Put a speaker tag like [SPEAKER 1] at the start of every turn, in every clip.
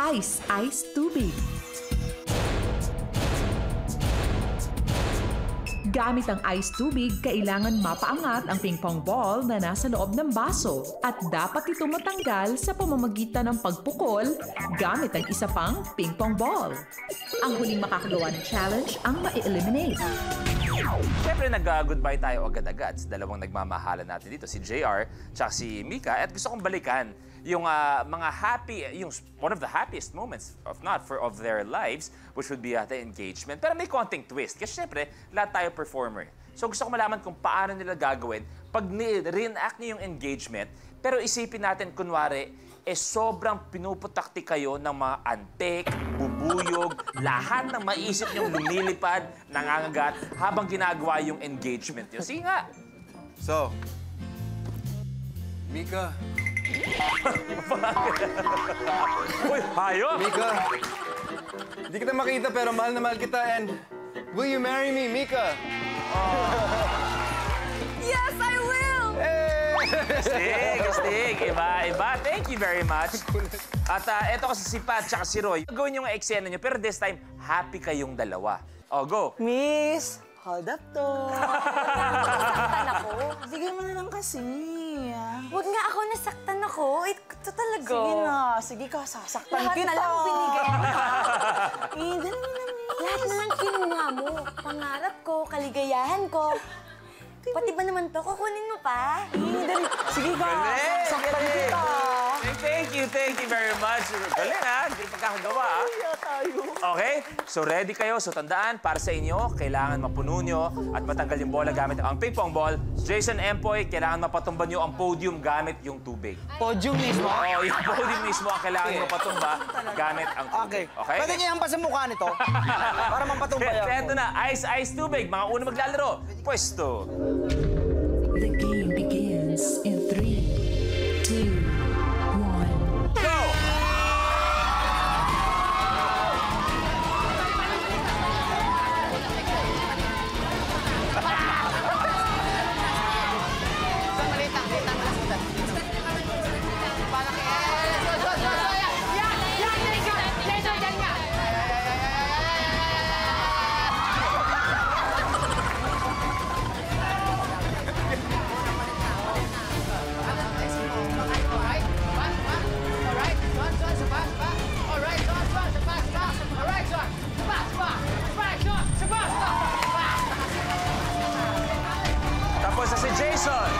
[SPEAKER 1] Ice Tubig. Gamit ang ice tubig, kailangan mapaangat ang ping-pong ball na nasa loob ng baso at dapat ito matanggal sa pamamagitan ng pagpukol gamit ang isa pang ping-pong ball. Ang huling makakagawa ng challenge ang ma-eliminate.
[SPEAKER 2] Siyempre, nag-goodbye tayo agad-agad sa dalawang nagmamahalan natin dito, si JR at si Mika. At gusto kong balikan yung mga one of the happiest moments, of their lives, which would be the engagement. Pero may konting twist. Kasi siyempre, lahat tayo performer. So gusto ko malaman kung paano nila gagawin pag re-enact niyo yung engagement, pero isipin natin, kunwari, sobrang pinuputakti kayo ng mga antik, bubuyog, lahat ng maisip niyong lumilipad, nangangagat, habang ginagawa yung engagement niyo. Sige nga!
[SPEAKER 3] So, Mika.
[SPEAKER 2] Uy, hayop!
[SPEAKER 3] Mika, hindi kita makita pero mahal na mahal kita and will you marry me, Mika?
[SPEAKER 4] Yes, I will!
[SPEAKER 2] Astig. Iba. Thank you very much. At eto kasi si Pat at si Roy. Gawin yung eksena nyo, pero this time, happy kayong dalawa. Oh, go.
[SPEAKER 5] Miss, hold up to.
[SPEAKER 4] Nasaktan ako.
[SPEAKER 5] Bigay mo na lang kasi.
[SPEAKER 4] Huwag nga ako, nasaktan ako. Ito talaga.
[SPEAKER 5] Sige na, sige ka, sasaktan
[SPEAKER 4] Lahat
[SPEAKER 5] kita.
[SPEAKER 4] na lang binigay mo.
[SPEAKER 5] Dali mo na, Miss.
[SPEAKER 4] Lahat na lang kinuha mo. Pangarap ko, kaligayahan ko. Pati ba naman to, kukunin mo pa?
[SPEAKER 5] Dali. Sige ka, sasaktan kita.
[SPEAKER 2] Thank you very much. Galing ha, hindi pagkakagawa ha. Okay, so ready kayo. So tandaan, para sa inyo, kailangan mapuno nyo at matanggal yung bola gamit ang ping-pong ball. Jason Empoy, kailangan mapatumba nyo ang podium gamit yung tubig.
[SPEAKER 5] Podium mismo?
[SPEAKER 2] Oo, yung podium mismo ang kailangan nyo mapatumba gamit ang tubig. Okay?
[SPEAKER 5] Pwede niya hampas sa mukha nito? Para mampatumba yan.
[SPEAKER 2] Ito na, ice tubig. Mga una maglalaro. Pwesto.
[SPEAKER 1] The game begins in 3, 2, 1.
[SPEAKER 2] Go! Tapos na si Jason.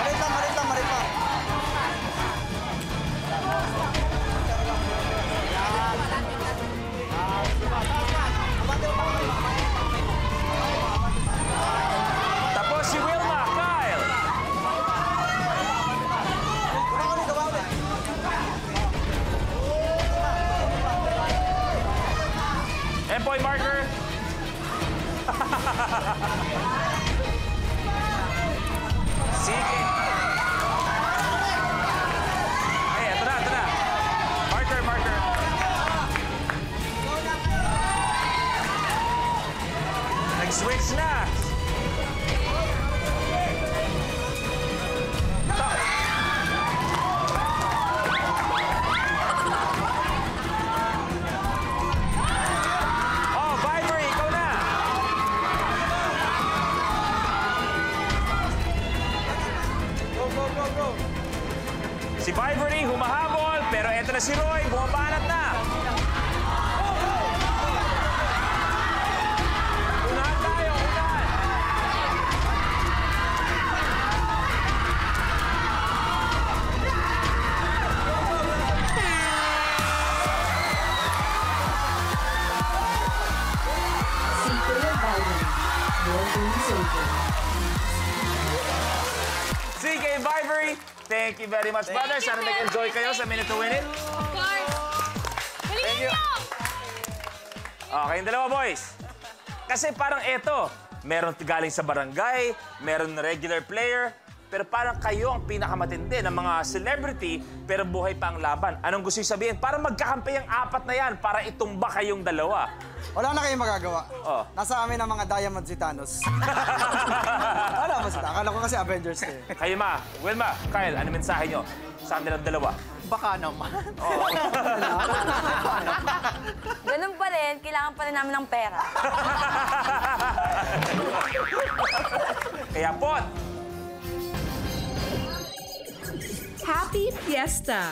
[SPEAKER 5] Marit lang.
[SPEAKER 2] Tapos si Wilma, Kyle. Empoy marker. Sige. Ay, ito na. Marker. Nag-switch na. Oh, Vibery, ikaw na.
[SPEAKER 3] Go.
[SPEAKER 2] Si Vibery humahabol, pero eto na si Roy, bumabanat na. Unahan tayo. CK Vibery, thank you very much, brother. Sana nag-enjoy kayo sa Minute to Win It.
[SPEAKER 4] Of course. Galingan niyo!
[SPEAKER 2] Okay, yung dalawa, boys. Kasi parang eto, meron galing sa barangay, meron regular player, pero parang kayo ang pinakamatindi ng mga celebrity, pero buhay pa ang laban. Anong gusto yung sabihin? Para magkakampi ang apat na yan, para itumba kayong dalawa.
[SPEAKER 5] Wala na kayong magagawa.
[SPEAKER 2] Oh.
[SPEAKER 5] Nasa amin ang mga Diamond si Thanos. Wala ba sila? Akala ko kasi Avengers eh.
[SPEAKER 2] Kayo ma, Wilma, Kyle, ano mensahe nyo sa kanilang dalawa?
[SPEAKER 5] Baka naman.
[SPEAKER 4] Ganun pa rin, kailangan pa rin namin ng pera.
[SPEAKER 2] Kaya pot!
[SPEAKER 1] Happy Fiesta!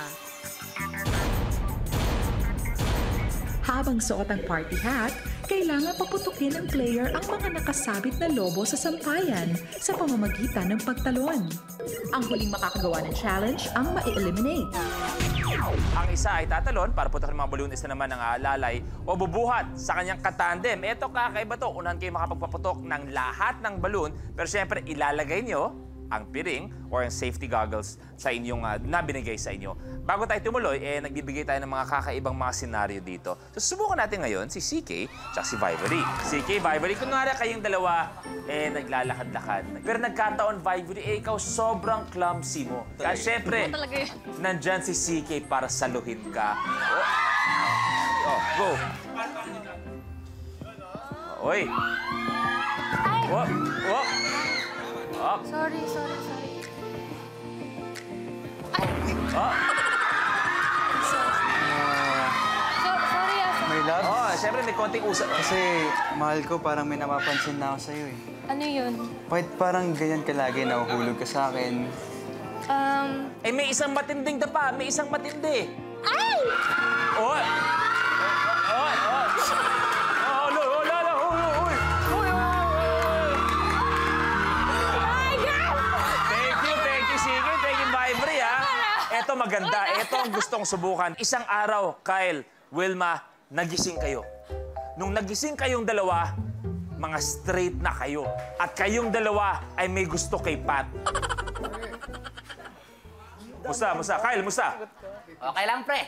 [SPEAKER 1] Habang suot ang party hat, kailangan paputukin ng player ang mga nakasabit na lobo sa sampayan sa pamamagitan ng pagtalon. Ang huling makakagawa ng challenge ang ma-eliminate.
[SPEAKER 2] Ang isa ay tatalon para putukin mga balloon, isa naman ang lalay o bubuhat sa kanyang katandem. Ito kakaiba to. Unahan kayo makapagpaputok ng lahat ng balloon, pero syempre ilalagay nyo ang piring or ang safety goggles sa inyong nabinigay sa inyo. Bago tayo tumuloy, nagbibigay tayo ng mga kakaibang mga senaryo dito. So, subukan natin ngayon si CK at si Vivory. CK, Vivory, kunwari kayong dalawa, naglalakad-lakad. Pero nagkataon, Vivory, ikaw sobrang clumsy mo. Kaya syempre, nandyan si CK para saluhin ka. Go! Oy! Wop! Wop! Up.
[SPEAKER 4] Sorry.
[SPEAKER 2] Oh.
[SPEAKER 4] Sorry,
[SPEAKER 5] My love?
[SPEAKER 2] Siyempre may konting usap.
[SPEAKER 5] Kasi mahal ko, parang may napapansin na ako sa'yo eh.
[SPEAKER 4] Ano yun?
[SPEAKER 5] Bakit parang ganyan ka lagi, nahuhulog ka sa akin?
[SPEAKER 2] May isang matinding dapa. May isang matindi.
[SPEAKER 4] Ay!
[SPEAKER 2] Oy! Oy! Oy! Ito maganda. Ito ang gustong subukan. Isang araw, Kyle, Wilma, nagising kayo. Nung nagising kayong dalawa, mga straight na kayo. At kayong dalawa ay may gusto kay Pat. Musta? Kyle, musta?
[SPEAKER 6] Okay lang, pre.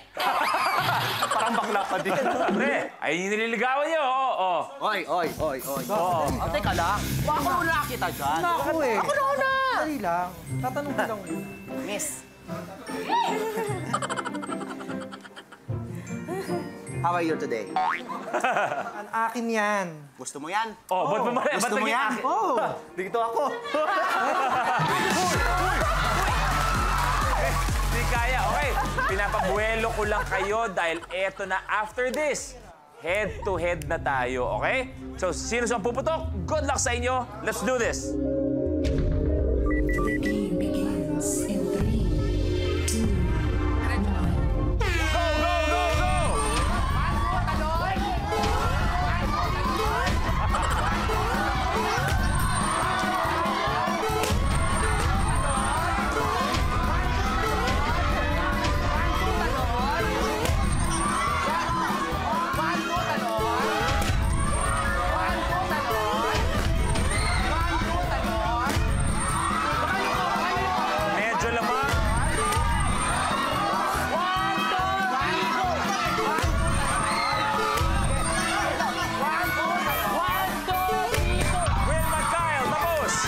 [SPEAKER 2] Parang bakla ka din. Pre, ay nililigawan niyo. Oo.
[SPEAKER 5] Oy.
[SPEAKER 2] Oo.
[SPEAKER 6] Teka lang. Baka una kita dyan.
[SPEAKER 5] Ako eh.
[SPEAKER 6] Ako na una.
[SPEAKER 5] Dali lang. Tatanong ko lang.
[SPEAKER 6] Miss.
[SPEAKER 5] How are you today?
[SPEAKER 7] Ang akin yan.
[SPEAKER 6] Gusto mo yan?
[SPEAKER 2] Oh, ba't mo
[SPEAKER 6] Gusto mo yan?
[SPEAKER 7] Oh!
[SPEAKER 6] Dito ako.
[SPEAKER 2] Di kaya. Okay, pinapabuelo ko lang kayo dahil eto na after this. Head-to-head na tayo, okay? So, sino sa puputok? Good luck sa inyo. Let's do this.
[SPEAKER 1] The game begins in 3, 2, 1.
[SPEAKER 2] Go, go, go, go! Medyo lamang. Wilma, Kyle, tapos.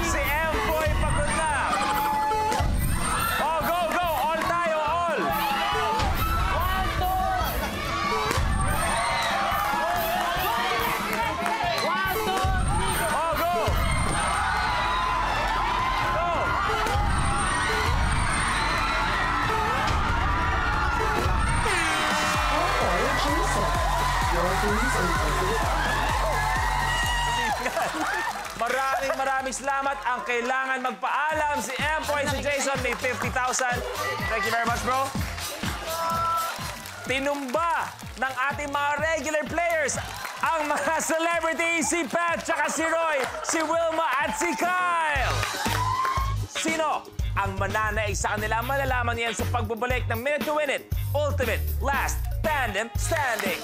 [SPEAKER 2] Si Emboy pagod na. Oh, go, go. All tayo, all. Oh, go. Go. Maraming salamat. Ang kailangan magpaalam si Empoy, si Jason, may 50,000. Thank you very much, bro. Tinumba ng ating mga regular players ang mga celebrities, si Pat, tsaka si Roy, si Wilma at si Kyle. Sino ang mananaig sa kanila? Malalaman niyan sa pagbabalik ng Minute to Win It Ultimate Last Tandem Standing.